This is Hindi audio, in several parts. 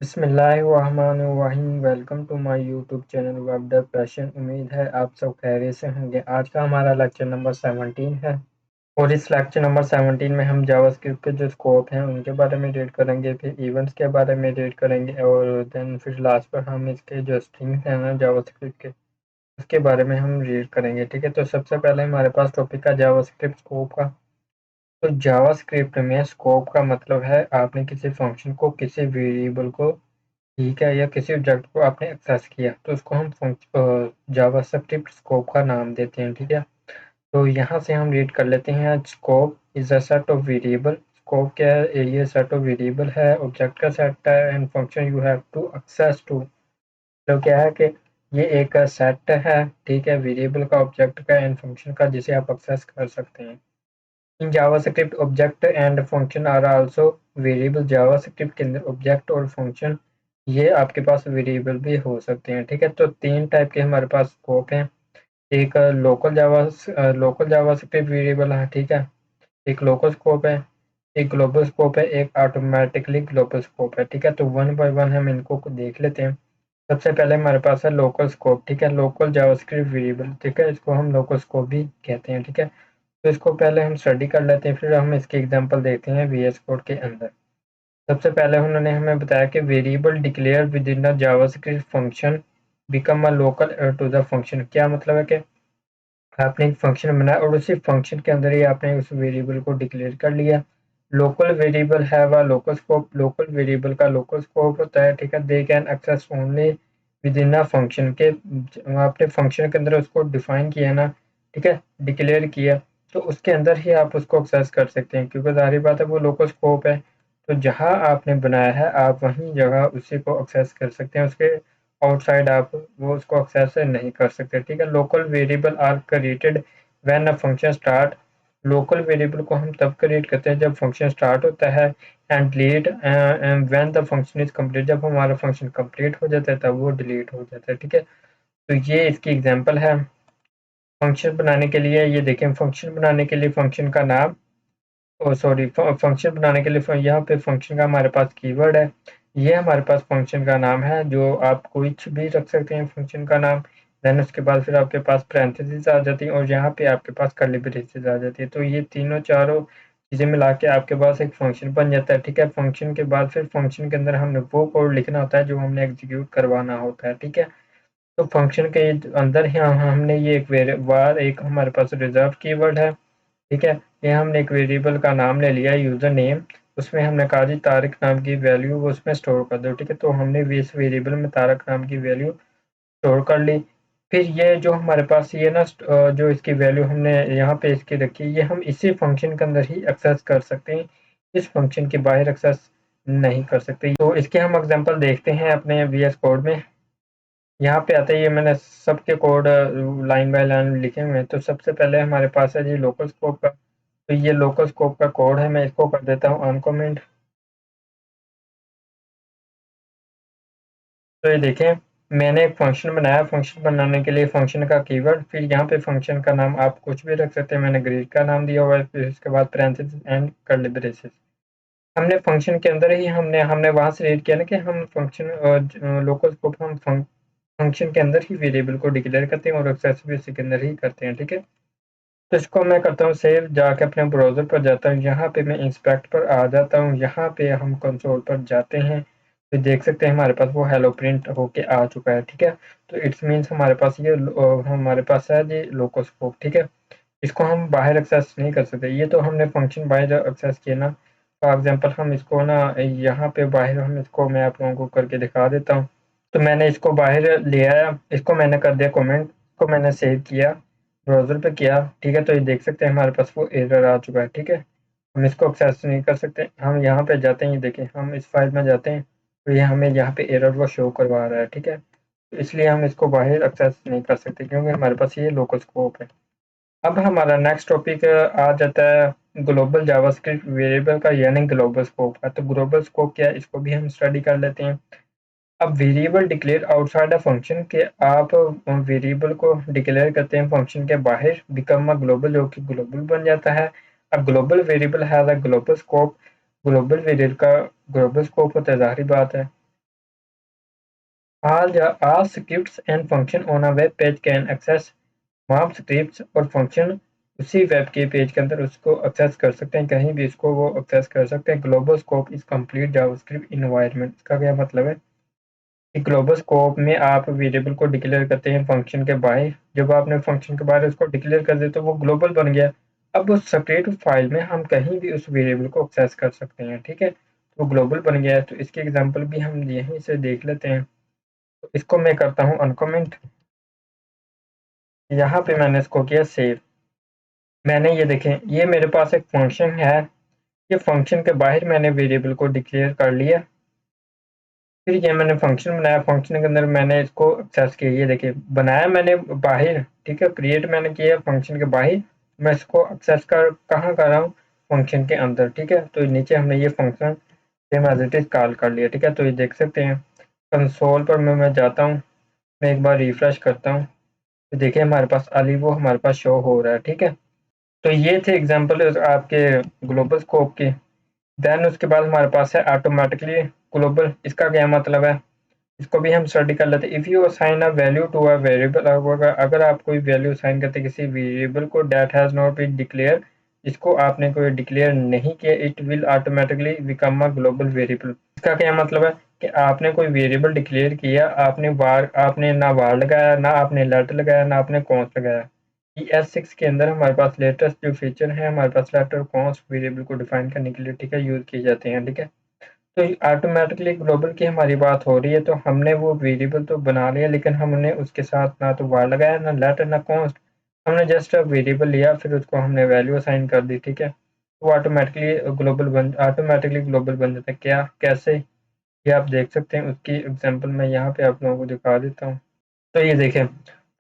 बिस्मिल्लाहिर्रहमानिर्रहीम। Welcome to my YouTube channel web dev passion. उम्मीद है आप सब खैरियत से होंगे। आज का हमारा लेक्चर नंबर 17 है और इस लेक्चर नंबर 17 में हम जावास्क्रिप्ट के जो स्कोप हैं उनके बारे में रीड करेंगे, फिर इवेंट्स के बारे में रीड करेंगे और देन फिर लास्ट पर हम इसके जो स्ट्रिंग्स हैं ना जावास्क्रिप्ट के उसके बारे में हम रीड करेंगे। ठीक है, तो सबसे पहले हमारे पास टॉपिक का जावास्क्रिप्ट स्कोप का। तो जावास्क्रिप्ट में स्कोप का मतलब है आपने किसी फंक्शन को, किसी वेरिएबल को, ठीक है, या किसी ऑब्जेक्ट को आपने एक्सेस किया तो उसको हम जावास्क्रिप्ट स्कोप का नाम देते हैं। ठीक है, तो यहाँ से हम रीड कर लेते हैं। Scope is a set of variable. Scope क्या है? ये सेट ऑफ वेरिएबल है, ऑब्जेक्ट का सेट है and function you have to access to. तो क्या है कि ये एक सेट है, ठीक है, वेरिएबल का, ऑब्जेक्ट का एंड फंक्शन का, जिसे आप एक्सेस कर सकते हैं। In JavaScript object and function are also variable. JavaScript के अंदर ऑब्जेक्ट और फंक्शन ये आपके पास वेरिएबल भी हो सकते हैं। ठीक है, तो तीन टाइप के हमारे पास स्कोप हैं। एक लोकल जावास्क्रिप्ट वेरिएबल है, ठीक है, एक लोकल स्कोप है, एक ग्लोबल स्कोप है, एक ऑटोमेटिकली ग्लोबल स्कोप है। ठीक है, तो वन बाय वन हम इनको देख लेते हैं। सबसे पहले हमारे पास है लोकल स्कोप। ठीक है, लोकल जावास्क्रिप्ट वेरिएबल, ठीक है, इसको हम लोकल स्कोप भी कहते हैं। ठीक है, तो इसको पहले हम स्टडी कर लेते हैं, फिर हम इसके एग्जांपल देखते हैं वीएस कोड के अंदर। सबसे पहले उन्होंने हमें बताया कि variable declare within the JavaScript function become a local to the function. क्या मतलब है कि आपने एक फंक्शन बनाया और उसी फंक्शन के अंदर ही आपने उस वेरिएबल को डिक्लेयर कर लिया। Local variable have a local scope. Local variable का लोकल स्कोप होता है। ठीक है, they can access only within a function के, आपने फंक्शन के अंदर उसको डिफाइन किया ना, ठीक है, डिक्लेयर किया, तो उसके अंदर ही आप उसको एक्सेस कर सकते हैं, क्योंकि जाहिर बात है वो लोकल स्कोप है। तो जहाँ आपने बनाया है आप वहीं जगह उसी को एक्सेस कर सकते हैं, उसके आउटसाइड आप वो उसको एक्सेस नहीं कर सकते। ठीक है, local variable are created when a function start. Local variable को हम तब क्रिएट करते हैं जब फंक्शन स्टार्ट होता है, and delete when the function is complete. जब हमारा फंक्शन कंप्लीट हो जाता है तब वो डिलीट हो जाता है। ठीक है, तो ये इसकी एग्जांपल है। फंक्शन बनाने के लिए ये देखें, फंक्शन बनाने के लिए फंक्शन का नाम, ओ सॉरी, फंक्शन बनाने के लिए यहाँ पे फंक्शन का हमारे पास कीवर्ड है। ये हमारे पास फंक्शन का नाम है, जो आप कुछ भी रख सकते हैं फंक्शन का नाम। देन उसके बाद फिर आपके पास पैरेंथेसिस आ जाती है और यहाँ पे आपके पास कर्ली ब्रेसेस आ जाती है। तो ये तीनों चारों चीज़ें मिला के आपके पास एक फंक्शन बन जाता है। ठीक है, फंक्शन के बाद फिर फंक्शन के अंदर हमने वो कोड लिखना होता है जो हमने एग्जीक्यूट करवाना होता है। ठीक है, तो फंक्शन के अंदर ही हमने ये एक वार एक हमारे पास रिजर्व कीवर्ड है। ठीक है, ये हमने एक वेरिएबल का नाम ले लिया यूजर नेम, उसमें हमने कहा जी तारिक नाम की वैल्यू वो उसमें स्टोर कर दो। ठीक है, तो हमने भी इस वेरिएबल में तारिक नाम की वैल्यू स्टोर कर ली। फिर ये जो हमारे पास ये ना जो इसकी वैल्यू हमने यहाँ पे इसकी रखी, ये हम इसी फंक्शन के अंदर ही एक्सेस कर सकते हैं, इस फंक्शन के बाहर एक्सेस नहीं कर सकते। तो इसके हम एग्जांपल देखते हैं अपने वीएस कोड में। यहाँ पे आते ही मैंने सबके कोड लाइन बाय लाइन लिखे हुए हैं। तो सबसे पहले हमारे पास है जी लोकल स्कोप का। तो ये लोकल स्कोप का कोड है, मैं इसको कर देता हूँ अनकमेंट। तो ये देखें, मैंने एक फंक्शन बनाया, फंक्शन बनाने के लिए फंक्शन का कीवर्ड, फिर यहाँ पे फंक्शन का नाम आप कुछ भी रख सकते हैं, मैंने ग्रीक का नाम दिया हुआ है, फिर उसके बाद पैरेंथेसिस एंड कर्ली ब्रेसेस। हमने फंक्शन के अंदर ही हमने हमने वहां से रीड किया ना कि हम फंक्शन लोकल स्कोप हम फंक्शन के अंदर ही वेरिएबल को डिक्लेयर करते हैं और एक्सेस भी उसी के अंदर ही करते हैं। ठीक है, तो इसको मैं करता हूँ सेव, जाके अपने ब्राउज़र पर जाता हूँ, यहाँ पे मैं इंस्पेक्ट पर आ जाता हूँ, यहाँ पे हम कंसोल पर जाते हैं, तो देख सकते हैं हमारे पास वो हेलो प्रिंट होके आ चुका है। ठीक है, तो इट्स मीन्स हमारे पास ये हमारे पास है ये लोकल स्कोप। ठीक है, इसको हम बाहर एक्सेस नहीं कर सकते। ये तो हमने फंक्शन बाहर एक्सेस किया ना, फॉर एग्जांपल हम इसको ना यहाँ पे बाहर हम इसको मैं आप लोगों को करके दिखा देता हूँ। तो मैंने इसको बाहर ले आया, इसको मैंने कर दिया कमेंट, इसको मैंने सेव किया, ब्राउज़र पे किया। ठीक है, तो ये देख सकते हैं हमारे पास वो एरर आ चुका है। ठीक है, हम इसको एक्सेस नहीं कर सकते। हम यहाँ पे जाते हैं, ये देखें, हम इस फाइल में जाते हैं तो ये हमें यहाँ पे एरर वो शो करवा रहा है। ठीक है, तो इसलिए हम इसको बाहर एक्सेस नहीं कर सकते क्योंकि हमारे पास ये लोकल स्कोप है। अब हमारा नेक्स्ट टॉपिक आ जाता है ग्लोबल जावास्क्रिप्ट वेरिएबल का, यानी ग्लोबल स्कोप का। तो ग्लोबल स्कोप क्या है, इसको भी हम स्टडी कर लेते हैं। अब वेरिएबल डिक्लेयर आउटसाइड अ फंक्शन के, आप वेरिएबल को डिक्लेयर करते हैं फंक्शन के बाहर, बिकम अ ग्लोबल, जो कि ग्लोबल बन जाता है। अब global variable has a global scope. Global variable का ग्लोबल स्कोप होता है, जाहिर बात है। All scripts and function on a web page can access तमाम स्क्रिप्ट्स और फंक्शन उसी वेब के पेज के अंदर उसको एक्सेस कर सकते हैं, कहीं भी इसको वो एक्सेस कर सकते हैं। Global scope is complete JavaScript environment. इसका क्या मतलब है कि ग्लोबल स्कोप में आप वेरिएबल को डिक्लेयर करते हैं फंक्शन के बाहर। जब आपने फंक्शन के बाहर उसको डिक्लेयर कर दिया तो वो ग्लोबल बन गया। अब उस सेपरेट फाइल में हम कहीं भी उस वेरिएबल को एक्सेस कर सकते हैं, ठीक है। तो ग्लोबल बन गया है। तो इसकी एग्जांपल भी हम यहीं से देख लेते हैं। तो इसको मैं करता हूँ अनकमेंट। यहाँ पे मैंने इसको किया सेव। मैंने ये देखें, ये मेरे पास एक फंक्शन है। ये फंक्शन के बाहर मैंने वेरिएबल को डिक्लेयर कर लिया। फिर ये मैंने फंक्शन बनाया, फंक्शन के अंदर मैंने इसको एक्सेस किया। ये देखिए बनाया मैंने बाहर, ठीक है, क्रिएट मैंने किया फंक्शन के बाहर। मैं इसको एक्सेस कर कहाँ कर रहा हूँ, फंक्शन के अंदर, ठीक है। तो नीचे हमने ये function same as it is call कर लिया, ठीक है। तो ये देख सकते हैं कंसोल पर मैं जाता हूँ, मैं एक बार रिफ्रेश करता हूँ तो देखिए हमारे पास अली वो हमारे पास शो हो रहा है, ठीक है। तो ये थे एग्जांपल आपके ग्लोबल स्कोप के। देन उसके बाद हमारे पास है ऑटोमेटिकली ग्लोबल। इसका क्या मतलब है, इसको भी हम स्टडी कर लेते हैं। If you assign a value to a variable, अगर आप कोई वैल्यू असाइन करते हैं किसी वेरिएबल को that has not been declare, इसको आपने कोई डिक्लेयर नहीं किया, it will automatically become a global variable. इसका क्या मतलब है कि आपने कोई वेरिएबल डिक्लेयर किया, आपने ना वार लगाया, ना आपने लेट लगाया, ना आपने कॉन्स्ट लगाया। ES6 के अंदर हमारे पास लेटेस्ट जो फीचर है, हमारे पास लेट और कॉन्स्ट वेरिएबल को डिफाइन करने के लिए, ठीक है, यूज किए जाते हैं, ठीक है। तो ऑटोमेटिकली ग्लोबल की हमारी बात हो रही है, तो हमने वो वेरिएबल तो बना लिया, लेकिन हमने उसके साथ ना तो वार लगाया, ना लेट, ना कॉन्स्ट। हमने जस्ट वेरिएबल लिया, फिर उसको हमने वैल्यू असाइन कर दी, ठीक है। तो ऑटोमेटिकली ग्लोबल बन जाता है। क्या, कैसे, ये आप देख सकते हैं। उसकी एग्जांपल मैं यहाँ पे आप लोगों को दिखा देता हूँ। तो ये देखें,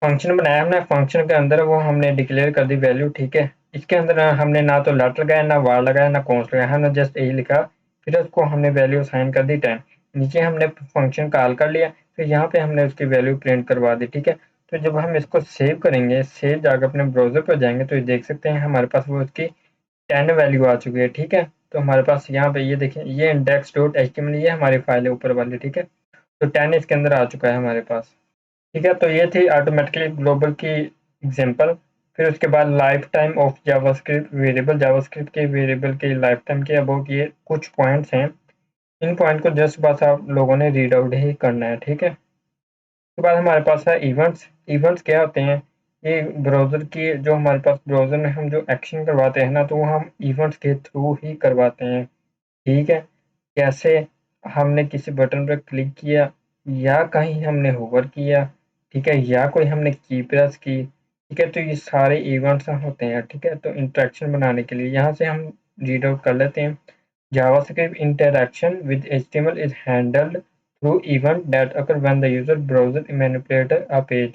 फंक्शन बनाया हमने, फंक्शन के अंदर वो हमने डिक्लेयर कर दी वैल्यू, ठीक है। इसके अंदर हमने ना तो लेट लगाया, ना वार लगाया, ना कॉन्स्ट लगाया, हमने जस्ट यही लिखा। फिर उसको हमने वैल्यू असाइन कर दी 10। नीचे हमने फंक्शन कॉल कर लिया, फिर यहाँ पे हमने उसकी वैल्यू प्रिंट करवा दी, ठीक है। तो जब हम इसको सेव करेंगे, सेव जाकर अपने ब्राउजर पर जाएंगे, तो ये देख सकते हैं हमारे पास वो उसकी 10 वैल्यू आ चुकी है, ठीक है। तो हमारे पास यहाँ पे ये देखें, ये इंडेक्स डॉट एचटीएमएल, ये हमारी फाइल है ऊपर वाली, ठीक है। तो 10 इसके अंदर आ चुका है हमारे पास, ठीक है। तो ये थी ऑटोमेटिकली ग्लोबल की एग्जांपल। फिर उसके बाद life time of JavaScript variable. JavaScript के वेरिएबल की लाइफ टाइम के अबाउट ये कुछ पॉइंट्स हैं। इन पॉइंट को जस्ट बस आप लोगों ने रीड आउट ही करना है, ठीक है। उसके बाद हमारे पास है इवेंट्स। इवेंट्स क्या होते हैं, ये ब्राउज़र की जो हमारे पास ब्राउज़र में हम जो एक्शन करवाते हैं ना, तो वो हम इवेंट्स के थ्रू ही करवाते हैं, ठीक है। कैसे, हमने किसी बटन पर क्लिक किया, या कहीं हमने होवर किया, ठीक है, या कोई हमने की प्रेस की, ठीक है। तो ये सारे इवेंट्स होते हैं, ठीक है। तो इंटरेक्शन बनाने के लिए यहाँ से हम रीड आउट कर लेते हैं। JavaScript interaction with HTML is handled through event that occur when the user browser manipulates a page।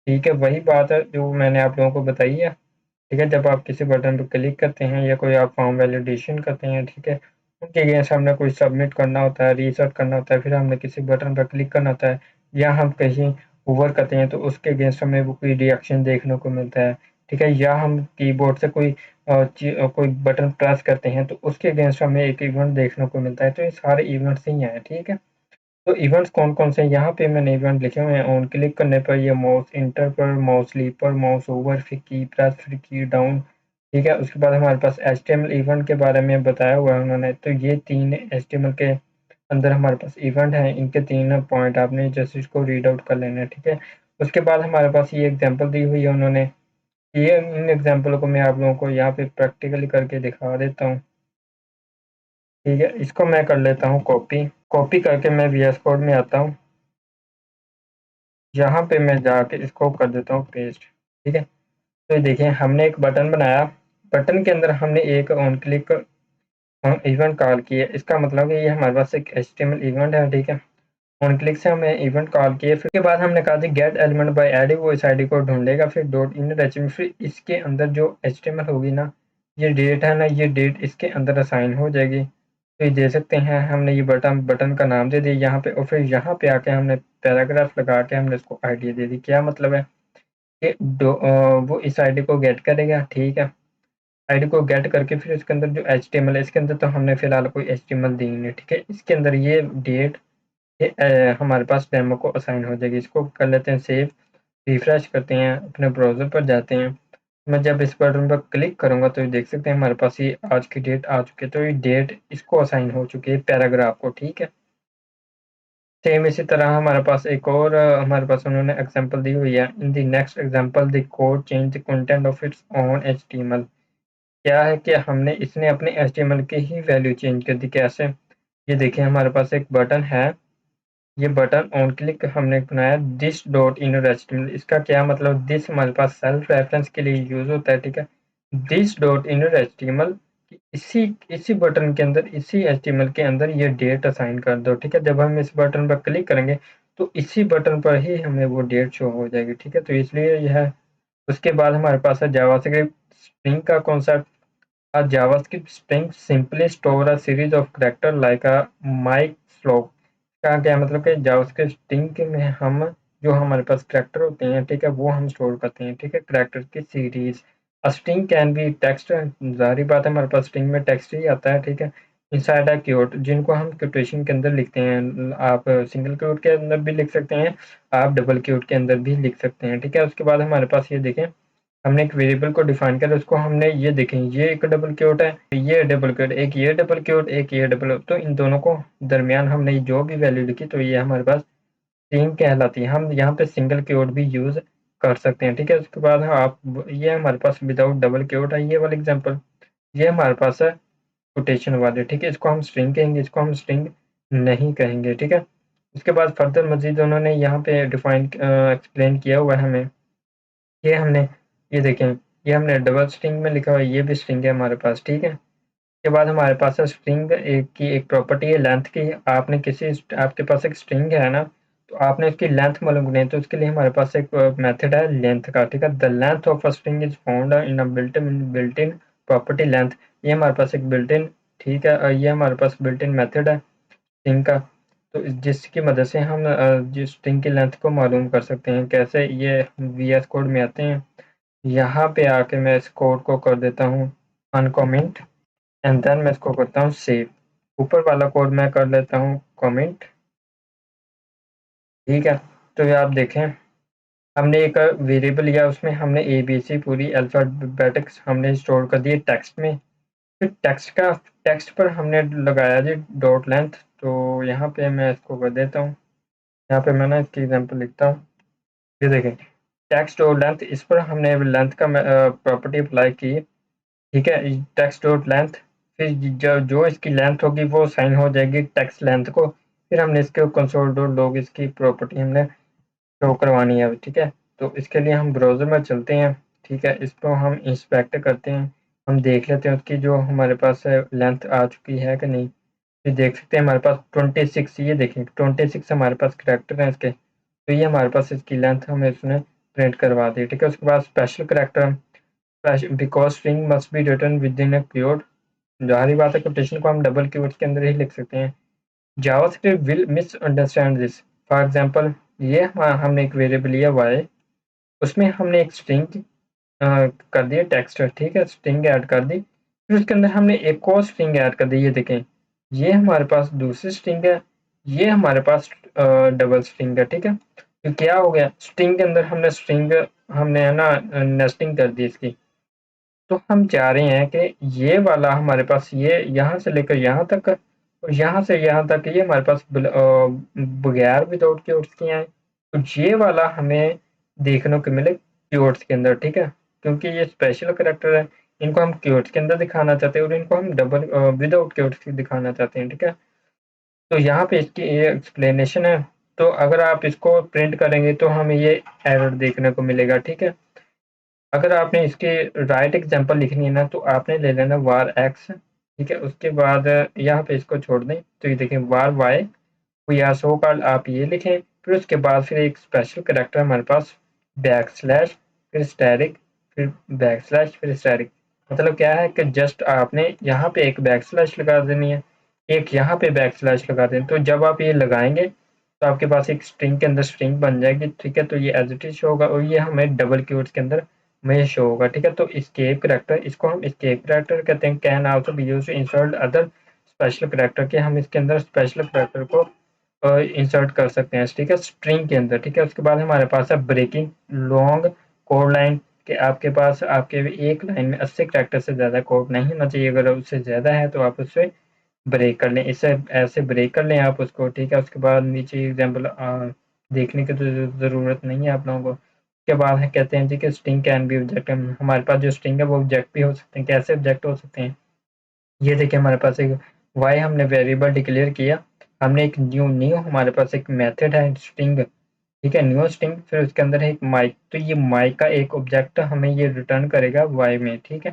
ठीक है, वही बात है जो मैंने आप लोगों को बताई है, ठीक है। जब आप किसी बटन पर क्लिक करते हैं या कोई आप फॉर्म वैलिडेशन करते हैं, ठीक है, उनके अगेंस्ट हमने कोई सबमिट करना होता है, रीसेट करना होता है, फिर हमने किसी बटन पर क्लिक करना होता है, या हम कहीं होवर करते हैं तो उसके अगेंस्ट हमें वो कोई रिएक्शन देखने को मिलता है, ठीक है। या हम कीबोर्ड से कोई बटन प्रेस करते हैं तो उसके अगेंस्ट हमें एक इवेंट देखने को मिलता है। तो ये सारे इवेंट्स ही हैं, ठीक है। तो इवेंट्स कौन-कौन से हैं, यहाँ पे मैंने इवेंट लिखे हुए हैं। ऑन क्लिक करने पर ये माउस इंटर पर, माउस स्लीपर, माउस ओवर, फिर की प्रेस, फिर की डाउन, ठीक है। उसके बाद हमारे पास एचटीएमएल इवेंट के बारे में बताया हुआ है उन्होंने। तो ये 3 एचटीएमएल के अंदर हमारे पास इवेंट हैं। इनके 3 पॉइंट आपने जस्ट इसको रीड आउट कर लेना है, ठीक है। उसके बाद हमारे पास ये एग्जांपल दी हुई है उन्होंने। ये इन एग्जांपलों को मैं आप लोगों को यहाँ पे प्रैक्टिकली करके दिखा देता हूँ, ठीक है। इसको मैं कर लेता हूँ कॉपी। कॉपी करके मैं वीएस कोड में आता हूँ। यहाँ पे मैं जाके इसको कर देता हूँ पेस्ट, ठीक है। तो ये देखिए हमने एक बटन बनाया, बटन के अंदर हमने एक ऑन क्लिक इवेंट कॉल किया। इसका मतलब है ये हमारे पास एक एचटीएमएल इवेंट है, ठीक है। ऑन क्लिक से हमने इवेंट कॉल किए, फिर के बाद हमने कहा जी गेट एलिमेंट बाय आईडी, वो इस आईडी को ढूंढेगा, फिर डॉट इनर एचटीएमएल, फिर इसके अंदर जो एचटीएमएल होगी ना, ये डेट है ना, ये डेट इसके अंदर असाइन हो जाएगी। तो ये दे सकते हैं हमने ये बटन बटन का नाम दे दिया यहाँ पे, और फिर यहाँ पे आके हमने पैराग्राफ लगा के हमने इसको आईडी दे दी। क्या मतलब है कि वो इस आईडी को गेट करेगा, ठीक है। आईडी को गेट करके फिर इसके अंदर जो एचटीएमएल है, इसके अंदर तो हमने फिलहाल कोई एचटीएमएल दी नहीं है, ठीक है। इसके अंदर ये डेट, ये हमारे पास डेमो को असाइन हो जाएगी। इसको कर लेते हैं सेव, रिफ्रेश करते हैं, अपने ब्राउज़र पर जाते हैं। मैं जब इस बटन पर क्लिक करूँगा तो ये देख सकते हैं हमारे पास ये आज की डेट आ चुकी है, तो ये डेट इसको असाइन हो चुकी है पैराग्राफ को, ठीक है। सेम इसी तरह हमारे पास एक और हमारे पास उन्होंने एग्जांपल दी हुई है। In the next example the code change the content of its own HTML. क्या है कि हमने इसने अपने एचटीएमएल की ही वैल्यू चेंज कर दी। कैसे? ये देखिए हमारे पास एक बटन है, ये बटन ऑन क्लिक हमने बनाया दिस डॉट इन एचटीएमएल। इसका क्या मतलब? दिस हमारे पास सेल्फ रेफरेंस के लिए यूज होता है, ठीक है। दिस डॉट इन एचटीएमएल, इसी इसी बटन के अंदर, इसी एचटीएमएल के अंदर ये डेट असाइन कर दो, ठीक है। जब हम इस बटन पर क्लिक करेंगे तो इसी बटन पर ही हमें वो डेट शो हो जाएगी, ठीक है। तो इसलिए यह है। उसके बाद हमारे पास है जावास्क्रिप्ट स्ट्रिंग का concept. A JavaScript string simply store a series of character like a mic flow। का क्या मतलब कि जावास्क्रिप्ट स्ट्रिंग में हम जो हमारे पास करैक्टर होते हैं, ठीक है, वो हम स्टोर करते हैं, ठीक है, करैक्टर की series. String can be text, जाहिर बात है हमारे पास स्ट्रिंग में टेक्स्ट ही आता है, ठीक है। इनसाइड अ क्योट, जिनको हम क्योटेशन के अंदर लिखते हैं। आप सिंगल क्योट के अंदर भी लिख सकते हैं, आप डबल क्योट के अंदर भी लिख सकते हैं, ठीक है। उसके बाद हमारे पास ये देखें, हमने एक वेरिएबल को डिफाइन किया, उसको हमने ये देखें, ये एक डबल क्योट है, ये डबल क्योट, एक ये डबल क्योट, एक ये डबल, तो इन दोनों को दरमियान हमने जो भी वैल्यू लिखी तो ये हमारे पास स्ट्रिंग कहलाती है। हम यहाँ पे सिंगल क्योट भी यूज कर सकते हैं, ठीक है। उसके बाद आप, ये हमारे पास विदाउट डबल क्योट है, ये वाला एग्जाम्पल। ये हमारे पास है कोटेशन वाले, ठीक है। इसको हम स्ट्रिंग कहेंगे, इसको हम स्ट्रिंग नहीं कहेंगे, ठीक है। उसके बाद फर्दर मजीद उन्होंने यहाँ पे डिफाइन एक्सप्लेन किया हुआ है हमें। ये हमने, ये देखें, ये हमने डबल स्ट्रिंग में लिखा हुआ है, ये भी स्ट्रिंग है हमारे पास, ठीक है। उसके बाद हमारे पास है स्ट्रिंग एक की एक प्रॉपर्टी है लेंथ की। आपने किसी, आपके पास एक स्ट्रिंग है ना, तो आपने उसकी लेंथ मालूम करनी है, तो उसके लिए हमारे पास एक मेथड है लेंथ का, ठीक है। The length of a string is found in a built in property length. ये हमारे पास एक बिल्ट इन, ठीक है, ये हमारे पास बिल्ट इन मेथड है स्ट्रिंग का। तो जिसकी मदद से हम जिस स्ट्रिंग की लेंथ को मालूम कर सकते हैं। कैसे? ये वीएस कोड में आते हैं। यहाँ पे आके मैं इस कोड को कर देता हूँ अनकमेंट, एंड देन मैं इसको करता हूँ सेव। ऊपर वाला कोड मैं कर लेता हूँ कमेंट, ठीक है। तो ये आप देखें, हमने एक वेरिएबल लिया, उसमें हमने ए बी सी पूरी अल्फ़ाबेटिक्स हमने स्टोर कर दिए टेक्स्ट में। फिर टेक्स्ट पर हमने लगाया जी डॉट लेंथ। तो यहाँ पे मैं इसको कर देता हूँ, यहाँ पे मैं ना इसकी एग्जांपल लिखता हूँ। ये देखें, टेक्स्ट और लेंथ, इस पर हमने लेंथ का प्रॉपर्टी अप्लाई की, ठीक है। टेक्स्ट डॉट लेंथ, फिर जो जो इसकी लेंथ होगी वो साइन हो जाएगी टेक्स्ट लेंथ को। फिर हमने इसके कंसोल डॉट लॉग इसकी प्रॉपर्टी हमने शो करवानी है, ठीक है। तो इसके लिए हम ब्राउज़र में चलते हैं, ठीक है, इसको हम इंस्पेक्ट करते हैं, हम देख लेते हैं उसकी जो हमारे पास लेंथ आ चुकी है कि नहीं। फिर देख सकते हैं हमारे पास 26, ये देखें 26 हमारे पास करैक्टर हैं इसके, तो ये हमारे पास इसकी लेंथ हमें इसने प्रिंट करवा दी, ठीक है। उसके बाद special character, because string must be written within a quote, ज़ाहिर बात है कोटेशन को हम डबल क्योट्स के अंदर ही लिख सकते हैं। JavaScript will misunderstand this. For example, ये हमने एक वेरिएबल लिया y, उसमें हमने एक स्ट्रिंग कर दिया टेक्स्ट, ठीक है, स्ट्रिंग ऐड कर दी। फिर उसके अंदर हमने एक और स्ट्रिंग ऐड कर दी, ये देखें, ये हमारे पास दूसरी स्ट्रिंग है, ये हमारे पास डबल स्ट्रिंग है, ठीक है। तो क्या हो गया, स्ट्रिंग के अंदर हमने स्ट्रिंग, हमने है ना नेस्टिंग कर दी इसकी। तो हम चाह रहे हैं कि ये वाला हमारे पास, ये यहाँ से लेकर यहाँ तक और यहाँ से यहाँ तक ये हमारे पास बगैर विदाउट क्योट्स के आए। तो ये वाला हमें देखने को मिले क्योट्स के अंदर, ठीक है, क्योंकि ये स्पेशल करैक्टर है। इनको हम क्योट्स के अंदर दिखाना चाहते हैं और इनको हम डबल विदाउट क्योट्स दिखाना चाहते हैं, ठीक है। तो यहाँ पे इसकी ये एक्सप्लेनेशन है। तो अगर आप इसको प्रिंट करेंगे तो हमें ये एरर देखने को मिलेगा, ठीक है। अगर आपने इसके राइट एग्जांपल लिखनी है ना, तो आपने ले लेना var x, ठीक है। उसके बाद यहाँ पे इसको छोड़ दें, तो ये देखें var y, we are so called, आप ये लिखें। फिर उसके बाद फिर एक स्पेशल करैक्टर हमारे पास बैक स्लैश, फिर स्टैरिक, फिर बैक स्लैश, फिर स्टैरिक। मतलब क्या है कि जस्ट आपने यहाँ पे एक बैक स्लैश लगा देनी है, एक यहाँ पे बैक स्लैश लगा दें। तो जब आप ये लगाएंगे तो आपके पास एक स्ट्रिंग के अंदर स्ट्रिंग बन जाएगी, ठीक है। तो ये एज इट इज शो होगा और ये हमें डबल क्योट्स के अंदर में शो होगा, ठीक है। तो एस्केप करैक्टर, इसको हम एस्केप करैक्टर कहते हैं। Can also be used to insert other special character, के हम इसके अंदर स्पेशल करैक्टर को इंसर्ट कर सकते हैं, ठीक है, स्ट्रिंग के अंदर, ठीक है। उसके बाद हमारे पास है ब्रेकिंग लॉन्ग कोड लाइन, कि आपके पास आपके एक लाइन में 80 कैरेक्टर से ज़्यादा कोड नहीं होना चाहिए, अगर उससे ज़्यादा है तो आप उससे ब्रेक कर लें, इसे ऐसे ब्रेक कर लें आप उसको, ठीक है। उसके बाद नीचे एग्जाम्पल देखने की तो ज़रूरत नहीं है आप लोगों को। उसके बाद है कहते हैं जी कि स्ट्रिंग कैन बी ऑब्जेक्ट, हमारे पास जो स्ट्रिंग है वो ऑब्जेक्ट भी हो सकते हैं। कैसे ऑब्जेक्ट हो सकते हैं, ये देखिए हमारे पास एक वाई हमने वेरिएबल डिक्लेयर किया, हमने एक न्यू न्यू हमारे पास एक मेथड है स्ट्रिंग, ठीक है, न्यू स्ट्रिंग, फिर उसके अंदर है एक माइक, तो ये माइक का एक ऑब्जेक्ट हमें ये रिटर्न करेगा वाई में, ठीक है।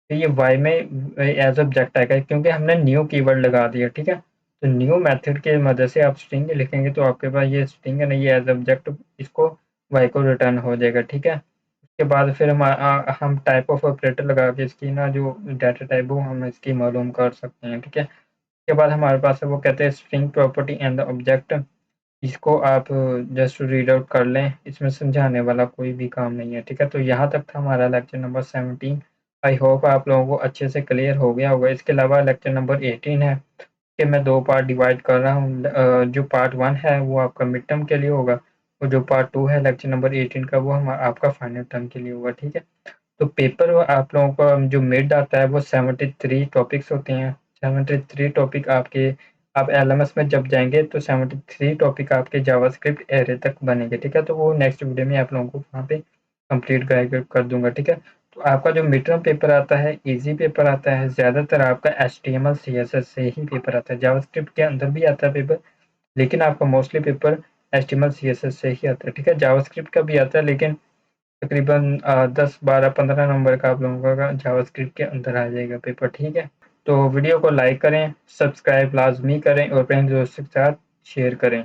तो ये वाई में एज ऑब्जेक्ट आएगा क्योंकि हमने न्यू कीवर्ड लगा दिया, ठीक है। तो न्यू मेथड के मदद से आप स्ट्रिंग लिखेंगे तो आपके पास ये स्ट्रिंग है ना, ये एज ऑब्जेक्ट इसको वाई को रिटर्न हो जाएगा, ठीक है। उसके बाद फिर हम टाइप ऑफ ऑपरेटर लगा के इसकी ना जो डाटा टाइप वो हम इसकी मालूम कर सकते हैं, ठीक है। उसके बाद हमारे पास है वो कहते हैं string property and the object, इसको आप जस्ट रीड आउट कर लें, इसमें समझाने वाला कोई भी काम नहीं है, ठीक है। तो यहाँ तक था हमारा लेक्चर नंबर 17। आई होप आप लोगों को अच्छे से क्लियर हो गया होगा। इसके अलावा लेक्चर नंबर 18 है कि मैं दो पार्ट डिवाइड कर रहा हूँ, जो पार्ट 1 है वो आपका मिड टर्म के लिए होगा, और जो पार्ट 2 है लेक्चर नंबर 18 का वो हम आपका फाइनल टर्म के लिए होगा, ठीक है। तो पेपर आप लोगों का जो मिड आता है वो 73 टॉपिक्स होते हैं, 73 टॉपिक आपके, आप एलएमएस में जब जाएंगे तो 73 टॉपिक आपके जावास्क्रिप्ट एरे तक बनेंगे, ठीक है। तो वो नेक्स्ट वीडियो में आप लोगों को वहाँ पे कंप्लीट गाइड कर दूंगा, ठीक है। तो आपका जो मिड टर्म पेपर आता है इजी पेपर आता है, ज़्यादातर आपका HTML CSS से ही पेपर आता है, जावास्क्रिप्ट के अंदर भी आता है पेपर, लेकिन आपका मोस्टली पेपर HTML CSS से ही आता है, ठीक है। जावास्क्रिप्ट का भी आता है लेकिन तकरीबन 10 12 15 नंबर का आप लोगों का जावास्क्रिप्ट के अंदर आ जाएगा पेपर, ठीक है। तो वीडियो को लाइक करें, सब्सक्राइब लाजमी करें और अपने दोस्तों के साथ शेयर करें।